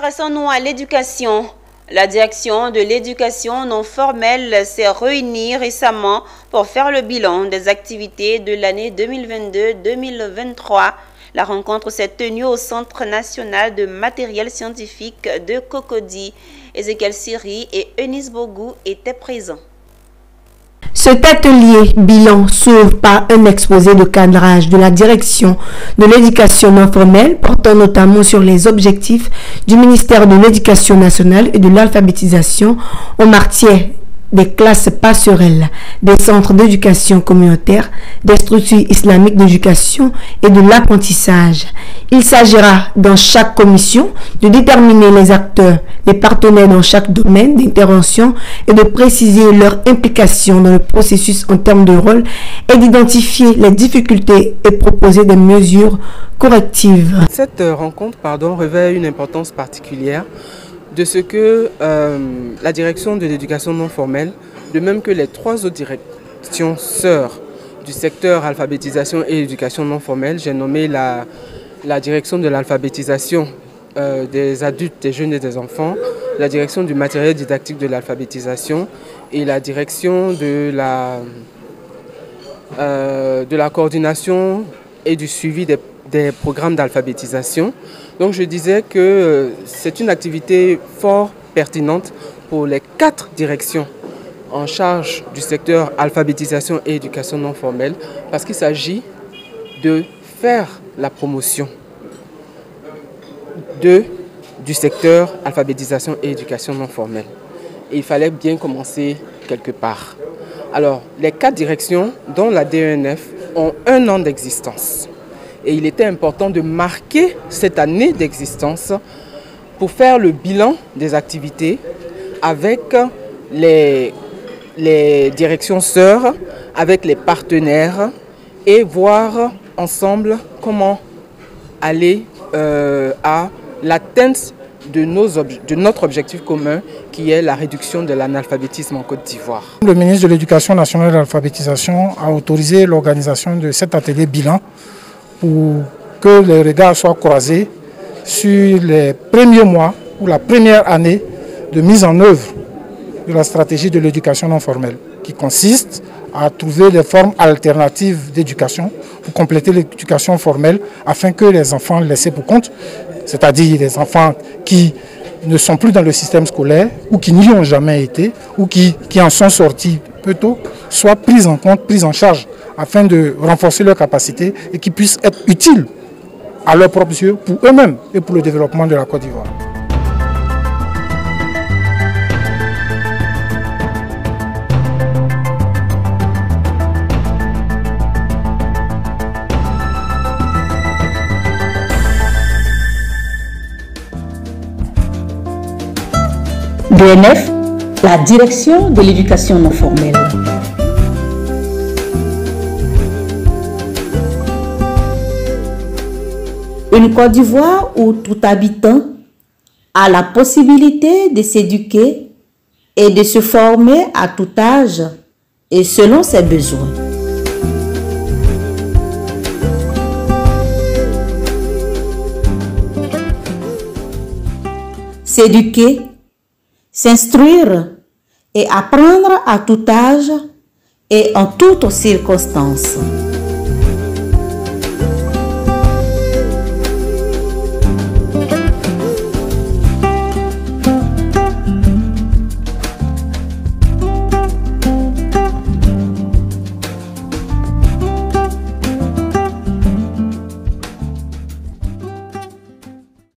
Intéressons-nous à l'éducation. La direction de l'éducation non formelle s'est réunie récemment pour faire le bilan des activités de l'année 2022-2023. La rencontre s'est tenue au Centre national de matériel scientifique de Cocody. Ezekiel Siri et Eunice Bogou étaient présents. Cet atelier bilan s'ouvre par un exposé de cadrage de la direction de l'éducation non formelle portant notamment sur les objectifs du ministère de l'Éducation nationale et de l'alphabétisation en matière des classes passerelles, des centres d'éducation communautaire, des structures islamiques d'éducation et de l'apprentissage. Il s'agira dans chaque commission de déterminer les acteurs, les partenaires dans chaque domaine d'intervention et de préciser leur implication dans le processus en termes de rôle et d'identifier les difficultés et proposer des mesures correctives. Cette rencontre revêt une importance particulière de ce que la direction de l'éducation non formelle, de même que les trois autres directions sœurs du secteur alphabétisation et éducation non formelle, j'ai nommé la direction de l'alphabétisation des adultes, des jeunes et des enfants, la direction du matériel didactique de l'alphabétisation et la direction de la coordination et du suivi des programmes d'alphabétisation. Donc je disais que c'est une activité fort pertinente pour les 4 directions en charge du secteur alphabétisation et éducation non formelle parce qu'il s'agit de faire la promotion du secteur alphabétisation et éducation non formelle. Et il fallait bien commencer quelque part. Alors les 4 directions dont la DENF ont 1 an d'existence. Et il était important de marquer cette année d'existence pour faire le bilan des activités avec les directions sœurs, avec les partenaires et voir ensemble comment aller à l'atteinte de notre objectif commun qui est la réduction de l'analphabétisme en Côte d'Ivoire. Le ministre de l'Éducation nationale et de l'alphabétisation a autorisé l'organisation de cet atelier bilan pour que les regards soient croisés sur les premiers mois ou la première année de mise en œuvre de la stratégie de l'éducation non formelle, qui consiste à trouver des formes alternatives d'éducation pour compléter l'éducation formelle afin que les enfants laissés pour compte, c'est-à-dire les enfants qui ne sont plus dans le système scolaire ou qui n'y ont jamais été ou qui en sont sortis peu tôt, soient pris en compte, pris en charge afin de renforcer leurs capacités et qu'ils puissent être utiles à leurs propres yeux, pour eux-mêmes et pour le développement de la Côte d'Ivoire. DNF, la direction de l'éducation non formelle. Une Côte d'Ivoire où tout habitant a la possibilité de s'éduquer et de se former à tout âge et selon ses besoins. S'éduquer, s'instruire et apprendre à tout âge et en toutes circonstances.